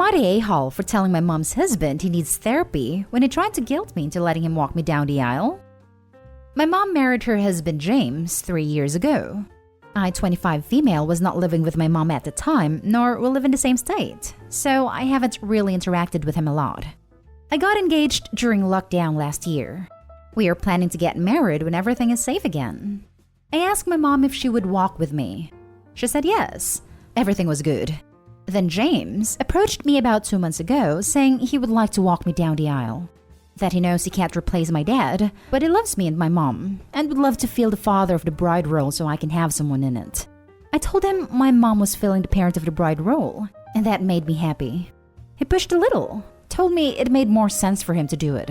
I'm at a-hole for telling my mom's husband he needs therapy when he tried to guilt me into letting him walk me down the aisle. My mom married her husband James 3 years ago. I, 25 female, was not living with my mom at the time, nor will live in the same state, so I haven't really interacted with him a lot. I got engaged during lockdown last year. We are planning to get married when everything is safe again. I asked my mom if she would walk with me. She said yes. Everything was good. Then James approached me about 2 months ago saying he would like to walk me down the aisle. That he knows he can't replace my dad, but he loves me and my mom, and would love to feel the father of the bride role so I can have someone in it. I told him my mom was filling the parent of the bride role, and that made me happy. He pushed a little, told me it made more sense for him to do it.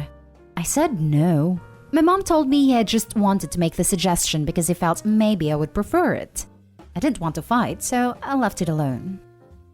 I said no. My mom told me he had just wanted to make the suggestion because he felt maybe I would prefer it. I didn't want to fight, so I left it alone.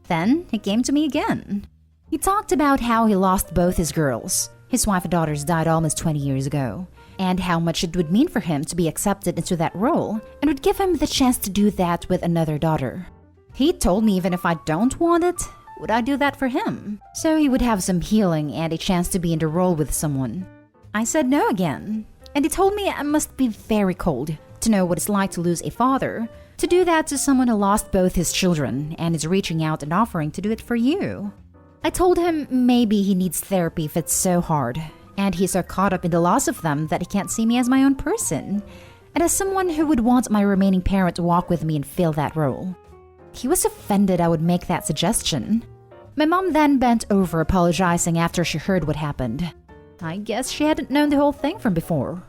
Then he came to me again. He talked about how he lost both his girls. His wife and daughters died almost 20 years ago, and how much it would mean for him to be accepted into that role and would give him the chance to do that with another daughter. He told me even if I don't want it, would I do that for him? So he would have some healing and a chance to be in the role with someone. I said no again, and he told me I must be very cold to know what it's like to lose a father, to do that to someone who lost both his children and is reaching out and offering to do it for you. I told him maybe he needs therapy if it's so hard, and he's so caught up in the loss of them that he can't see me as my own person, and as someone who would want my remaining parent to walk with me and fill that role. He was offended I would make that suggestion. My mom then bent over apologizing after she heard what happened. I guess she hadn't known the whole thing from before.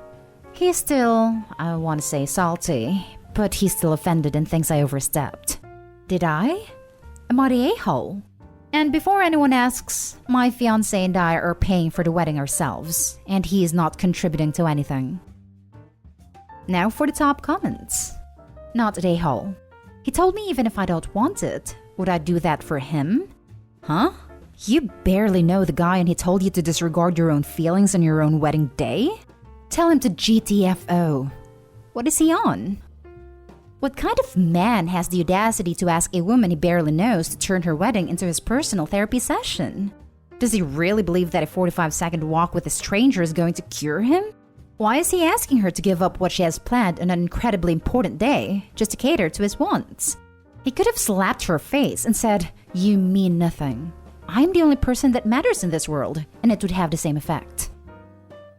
He's still, I want to say salty, but he's still offended and thinks I overstepped. Did I? Am I the a-hole? And before anyone asks, my fiancé and I are paying for the wedding ourselves, and he is not contributing to anything. Now for the top comments. Not the a-hole. He told me even if I don't want it, would I do that for him? Huh? You barely know the guy and he told you to disregard your own feelings on your own wedding day? Tell him to GTFO. What is he on? What kind of man has the audacity to ask a woman he barely knows to turn her wedding into his personal therapy session? Does he really believe that a 45-second walk with a stranger is going to cure him? Why is he asking her to give up what she has planned on an incredibly important day just to cater to his wants? He could have slapped her face and said, "You mean nothing. I'm the only person that matters in this world," and it would have the same effect.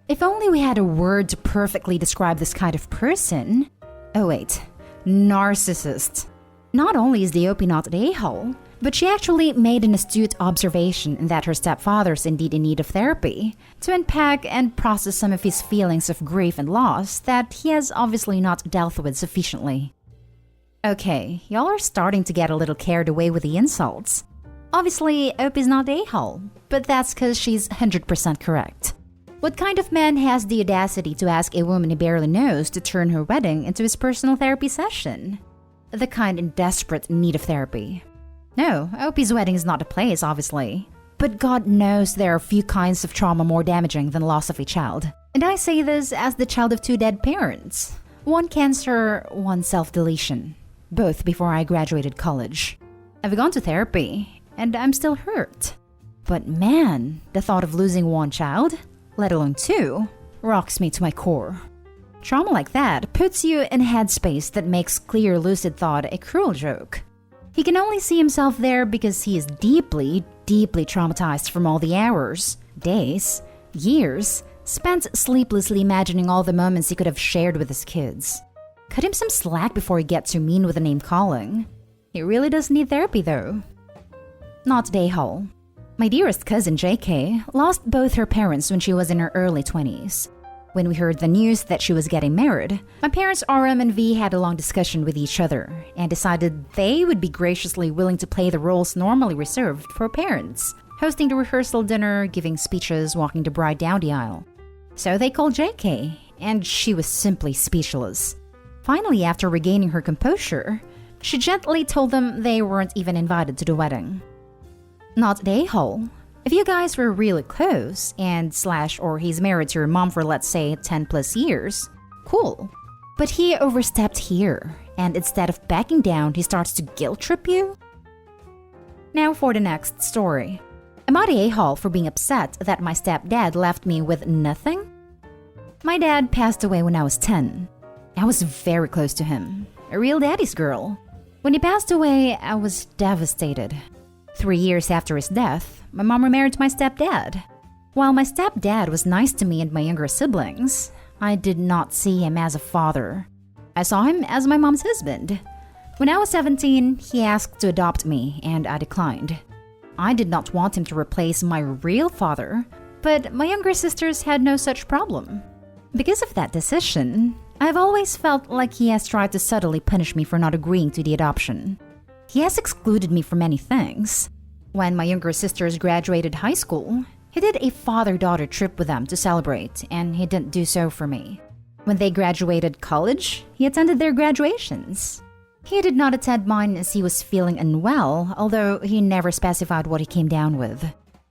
If only we had a word to perfectly describe this kind of person. Oh wait, narcissist. Not only is the OP not an a-hole, but she actually made an astute observation in that her stepfather is indeed in need of therapy to unpack and process some of his feelings of grief and loss that he has obviously not dealt with sufficiently. Okay, y'all are starting to get a little carried away with the insults. Obviously, OP is not a-hole, but that's because she's 100% correct. What kind of man has the audacity to ask a woman he barely knows to turn her wedding into his personal therapy session? The kind in desperate need of therapy. No, OP's wedding is not the place, obviously. But God knows there are few kinds of trauma more damaging than loss of a child. And I say this as the child of 2 dead parents. 1 cancer, 1 self-deletion. Both before I graduated college. I've gone to therapy, and I'm still hurt. But man, the thought of losing 1 child, let alone 2, rocks me to my core. Trauma like that puts you in a headspace that makes clear lucid thought a cruel joke. He can only see himself there because he is deeply, deeply traumatized from all the hours, days, years spent sleeplessly imagining all the moments he could have shared with his kids. Cut him some slack before he gets too mean with the name calling. He really does need therapy though. Not the a-hole. My dearest cousin JK lost both her parents when she was in her early 20s. When we heard the news that she was getting married, my parents RM and V had a long discussion with each other and decided they would be graciously willing to play the roles normally reserved for parents, hosting the rehearsal dinner, giving speeches, walking the bride down the aisle. So they called JK, and she was simply speechless. Finally, after regaining her composure, she gently told them they weren't even invited to the wedding. Not the a-hole. If you guys were really close or he's married to your mom for let's say 10 plus years, cool. But he overstepped here, and instead of backing down, he starts to guilt trip you? Now for the next story. Am I the a-hole for being upset that my stepdad left me with nothing? My dad passed away when I was 10. I was very close to him, a real daddy's girl. When he passed away, I was devastated. 3 years after his death, my mom remarried my stepdad. While my stepdad was nice to me and my younger siblings, I did not see him as a father. I saw him as my mom's husband. When I was 17, he asked to adopt me, and I declined. I did not want him to replace my real father, but my younger sisters had no such problem. Because of that decision, I've always felt like he has tried to subtly punish me for not agreeing to the adoption. He has excluded me from many things. When my younger sisters graduated high school, he did a father-daughter trip with them to celebrate, and he didn't do so for me. When they graduated college, he attended their graduations. He did not attend mine as he was feeling unwell, although he never specified what he came down with.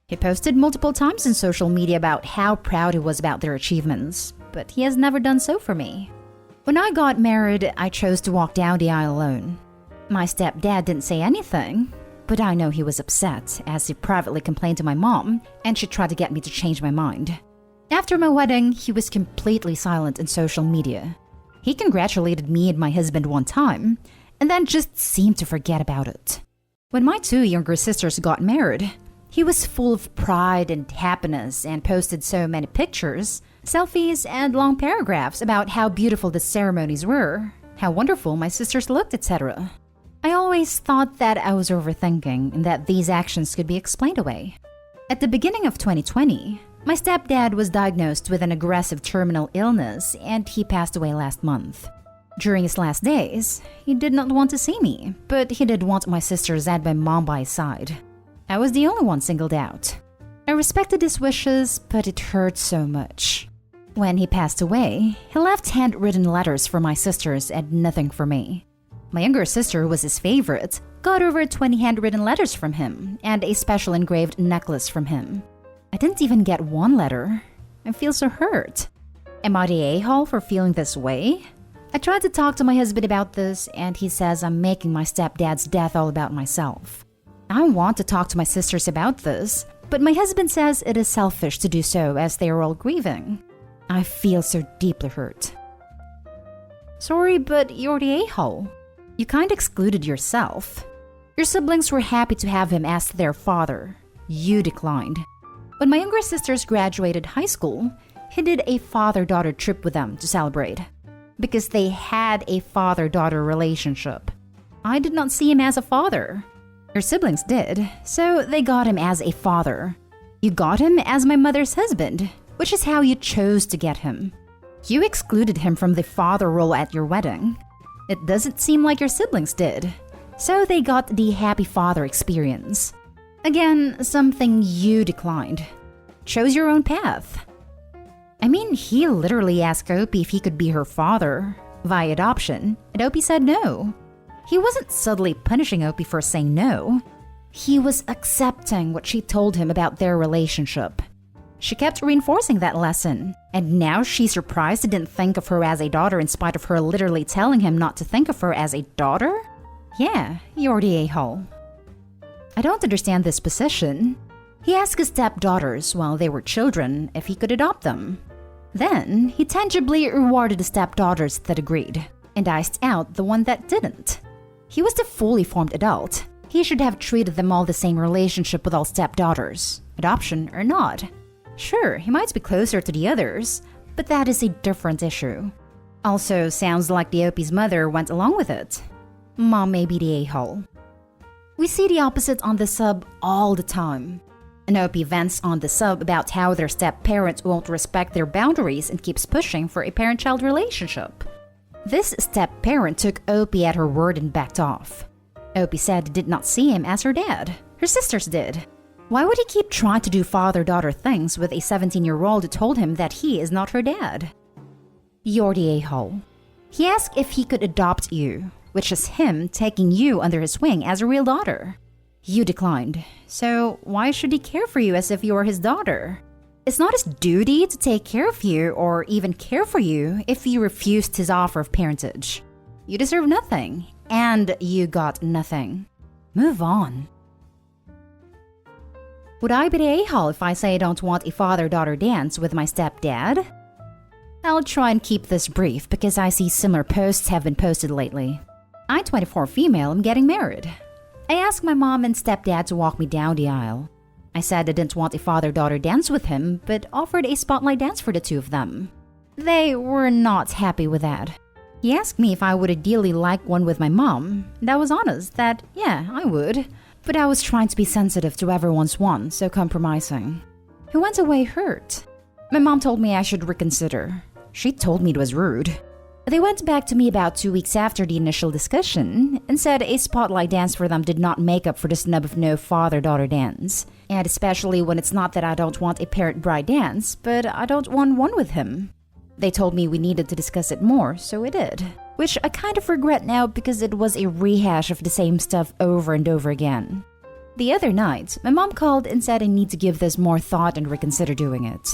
He posted multiple times on social media about how proud he was about their achievements, but he has never done so for me. When I got married, I chose to walk down the aisle alone. My stepdad didn't say anything, but I know he was upset as he privately complained to my mom, and she tried to get me to change my mind. After my wedding, he was completely silent on social media. He congratulated me and my husband one time, and then just seemed to forget about it. When my 2 younger sisters got married, he was full of pride and happiness and posted so many pictures, selfies, and long paragraphs about how beautiful the ceremonies were, how wonderful my sisters looked, etc. I always thought that I was overthinking and that these actions could be explained away. At the beginning of 2020, my stepdad was diagnosed with an aggressive terminal illness and he passed away last month. During his last days, he did not want to see me, but he did want my sisters and my mom by his side. I was the only one singled out. I respected his wishes, but it hurt so much. When he passed away, he left handwritten letters for my sisters and nothing for me. My younger sister was his favorite, got over 20 handwritten letters from him, and a special engraved necklace from him. I didn't even get one letter. I feel so hurt. Am I the a-hole for feeling this way? I tried to talk to my husband about this, and he says I'm making my stepdad's death all about myself. I want to talk to my sisters about this, but my husband says it is selfish to do so as they are all grieving. I feel so deeply hurt. Sorry, but you're the a-hole. You kind of excluded yourself. Your siblings were happy to have him as their father. You declined. When my younger sisters graduated high school, he did a father-daughter trip with them to celebrate. Because they had a father-daughter relationship. I did not see him as a father. Your siblings did, so they got him as a father. You got him as my mother's husband, which is how you chose to get him. You excluded him from the father role at your wedding. It doesn't seem like your siblings did, so they got the happy father experience. Again, something you declined. Chose your own path. I mean, he literally asked Opie if he could be her father via adoption, and Opie said no. He wasn't subtly punishing Opie for saying no. He was accepting what she told him about their relationship. She kept reinforcing that lesson, and now she's surprised he didn't think of her as a daughter in spite of her literally telling him not to think of her as a daughter? Yeah, you're the a-hole. I don't understand this position. He asked his stepdaughters while they were children if he could adopt them. Then, he tangibly rewarded the stepdaughters that agreed, and iced out the one that didn't. He was the fully formed adult. He should have treated them all the same relationship with all stepdaughters, adoption or not. Sure, he might be closer to the others, but that is a different issue. Also, sounds like the Opie's mother went along with it. Mom may be the a-hole. We see the opposite on the sub all the time. An Opie vents on the sub about how their step-parent won't respect their boundaries and keeps pushing for a parent-child relationship. This step-parent took Opie at her word and backed off. Opie said did not see him as her dad. Her sisters did. Why would he keep trying to do father-daughter things with a 17-year-old who told him that he is not her dad? You're the a-hole. He asked if he could adopt you, which is him taking you under his wing as a real daughter. You declined, so why should he care for you as if you were his daughter? It's not his duty to take care of you or even care for you if you refused his offer of parentage. You deserve nothing, and you got nothing. Move on. Would I be the a-hole if I say I don't want a father-daughter dance with my stepdad? I'll try and keep this brief because I see similar posts have been posted lately. I'm 24 female, I'm getting married. I asked my mom and stepdad to walk me down the aisle. I said I didn't want a father-daughter dance with him, but offered a spotlight dance for the two of them. They were not happy with that. He asked me if I would ideally like one with my mom, and I was honest that, yeah, I would. But I was trying to be sensitive to everyone's want, so compromising. He went away hurt. My mom told me I should reconsider. She told me it was rude. They went back to me about 2 weeks after the initial discussion and said a spotlight dance for them did not make up for the snub of no father-daughter dance. And especially when it's not that I don't want a parent-bride dance, but I don't want one with him. They told me we needed to discuss it more, so we did. Which I kind of regret now because it was a rehash of the same stuff over and over again. The other night, my mom called and said I need to give this more thought and reconsider doing it.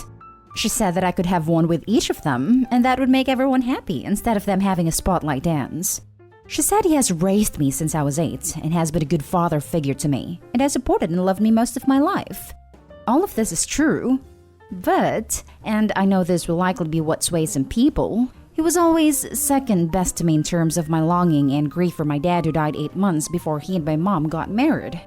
She said that I could have one with each of them, and that would make everyone happy instead of them having a spotlight dance. She said he has raised me since I was 8 and has been a good father figure to me, and has supported and loved me most of my life. All of this is true, but, and I know this will likely be what sways some people, he was always second best to me in terms of my longing and grief for my dad who died 8 months before he and my mom got married.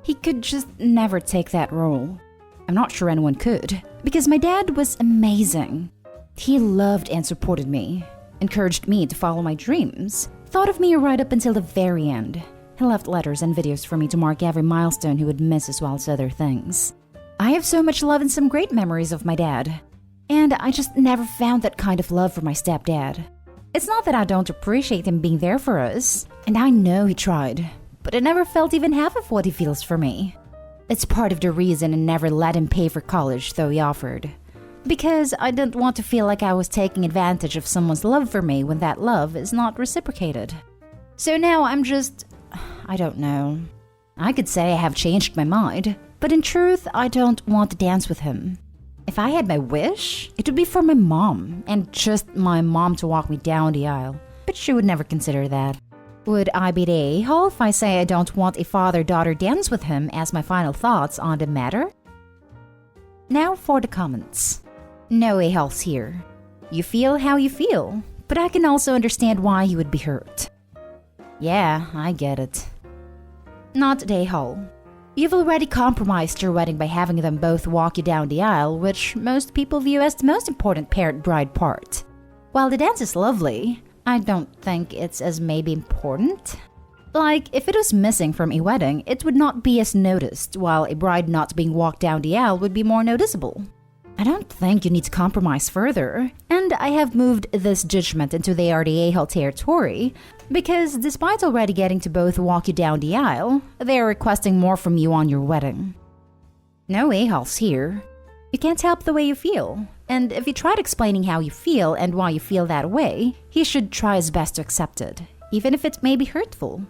He could just never take that role. I'm not sure anyone could, because my dad was amazing. He loved and supported me, encouraged me to follow my dreams, thought of me right up until the very end. He left letters and videos for me to mark every milestone he would miss as well as other things. I have so much love and some great memories of my dad, and I just never found that kind of love for my stepdad. It's not that I don't appreciate him being there for us, and I know he tried, but I never felt even half of what he feels for me. It's part of the reason I never let him pay for college, though he offered. Because I didn't want to feel like I was taking advantage of someone's love for me when that love is not reciprocated. So now I don't know. I could say I have changed my mind, but in truth, I don't want to dance with him. If I had my wish, it would be for my mom, and just my mom to walk me down the aisle. But she would never consider that. Would I be the a-hole if I say I don't want a father-daughter dance with him as my final thoughts on the matter? Now for the comments. No a-holes here. You feel how you feel, but I can also understand why you would be hurt. Yeah, I get it. Not the a-hole. You've already compromised your wedding by having them both walk you down the aisle, which most people view as the most important parent-bride part. While the dance is lovely, I don't think it's as maybe important. Like, if it was missing from a wedding, it would not be as noticed, while a bride not being walked down the aisle would be more noticeable. I don't think you need to compromise further, and I have moved this judgment into the a-hole territory, because despite already getting to both walk you down the aisle, they are requesting more from you on your wedding. No a-holes here. You can't help the way you feel. And if you tried explaining how you feel and why you feel that way, he should try his best to accept it, even if it may be hurtful.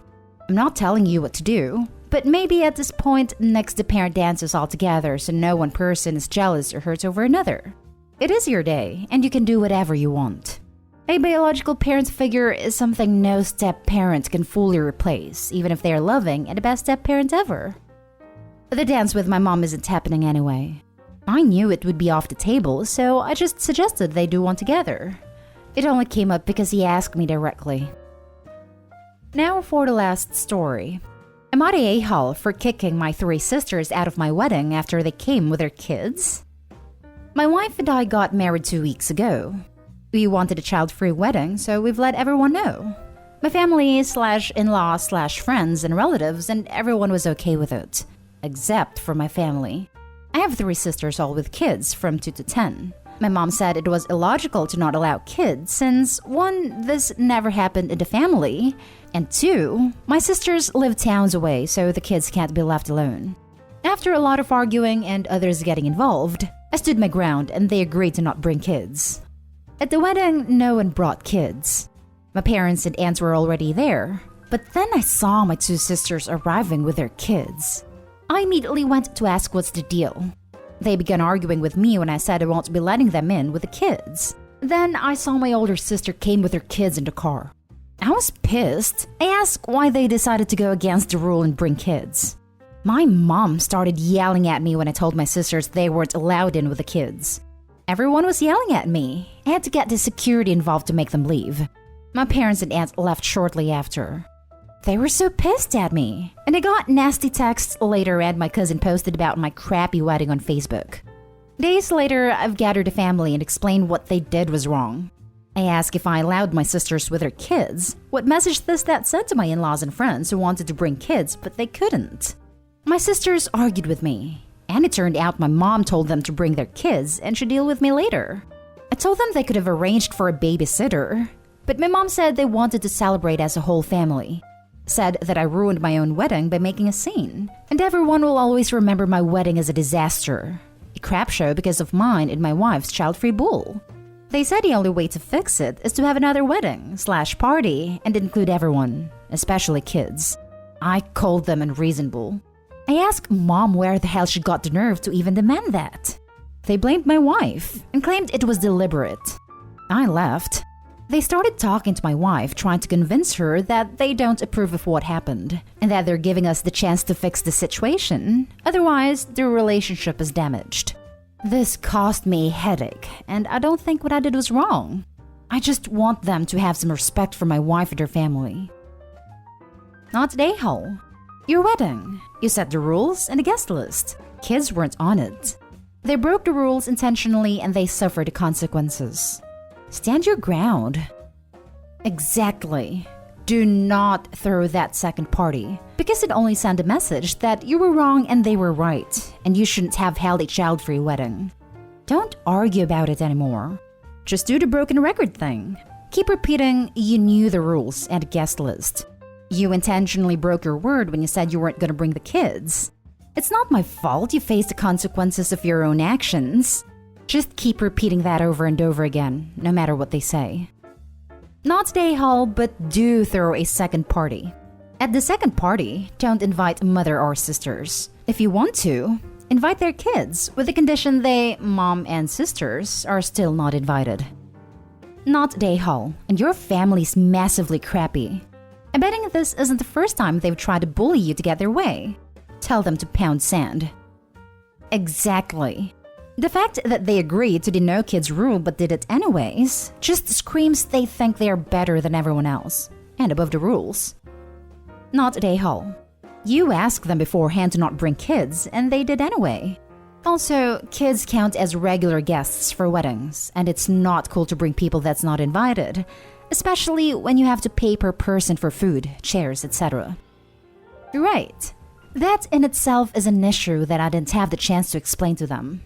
I'm not telling you what to do, but maybe at this point nix the parent dances altogether so no one person is jealous or hurts over another. It is your day, and you can do whatever you want. A biological parent figure is something no step-parent can fully replace, even if they are loving and the best step-parent ever. The dance with my mom isn't happening anyway. I knew it would be off the table, so I just suggested they do one together. It only came up because he asked me directly. Now for the last story. Am I the a-hole for kicking my 3 sisters out of my wedding after they came with their kids? My wife and I got married 2 weeks ago. We wanted a child-free wedding, so we've let everyone know. My family /in-law /friends and relatives, and everyone was okay with it. Except for my family. I have 3 sisters all with kids from 2 to 10. My mom said it was illogical to not allow kids since 1, this never happened in the family, and 2, my sisters live towns away so the kids can't be left alone. After a lot of arguing and others getting involved, I stood my ground and they agreed to not bring kids. At the wedding, no one brought kids. My parents and aunts were already there, but then I saw my 2 sisters arriving with their kids. I immediately went to ask what's the deal. They began arguing with me when I said I won't be letting them in with the kids. Then I saw my older sister came with her kids in the car. I was pissed. I asked why they decided to go against the rule and bring kids. My mom started yelling at me when I told my sisters they weren't allowed in with the kids. Everyone was yelling at me. I had to get the security involved to make them leave. My parents and aunt left shortly after. They were so pissed at me, and I got nasty texts later, and my cousin posted about my crappy wedding on Facebook. Days later, I've gathered a family and explained what they did was wrong. I asked if I allowed my sisters with their kids, what message that sent to my in-laws and friends who wanted to bring kids, but they couldn't. My sisters argued with me, and it turned out my mom told them to bring their kids and should deal with me later. I told them they could have arranged for a babysitter, but my mom said they wanted to celebrate as a whole family. Said that I ruined my own wedding by making a scene, and everyone will always remember my wedding as a disaster. A crap show because of mine and my wife's child-free bull. They said the only way to fix it is to have another wedding/party and include everyone, especially kids. I called them unreasonable. I asked Mom where the hell she got the nerve to even demand that. They blamed my wife and claimed it was deliberate. I left. They started talking to my wife, trying to convince her that they don't approve of what happened and that they're giving us the chance to fix the situation. Otherwise, their relationship is damaged. This caused me a headache, and I don't think what I did was wrong. I just want them to have some respect for my wife and her family. Not today, Hull. Your wedding. You set the rules and the guest list. Kids weren't on it. They broke the rules intentionally and they suffered the consequences. Stand your ground. Exactly. Do not throw that second party, because it only sent a message that you were wrong and they were right, and you shouldn't have held a child-free wedding. Don't argue about it anymore. Just do the broken record thing. Keep repeating you knew the rules and guest list. You intentionally broke your word when you said you weren't going to bring the kids. It's not my fault you face the consequences of your own actions. Just keep repeating that over and over again, no matter what they say. Not today, Hull, but do throw a second party. At the second party, don't invite mother or sisters. If you want to, invite their kids, with the condition they, mom and sisters, are still not invited. Not today, Hull, and your family's massively crappy. I'm betting this isn't the first time they've tried to bully you to get their way. Tell them to pound sand. Exactly. The fact that they agreed to the no kids rule but did it anyways just screams they think they are better than everyone else and above the rules. Not today, Hull. You asked them beforehand to not bring kids and they did anyway. Also, kids count as regular guests for weddings, and it's not cool to bring people that's not invited, especially when you have to pay per person for food, chairs, etc. You're right. That in itself is an issue that I didn't have the chance to explain to them.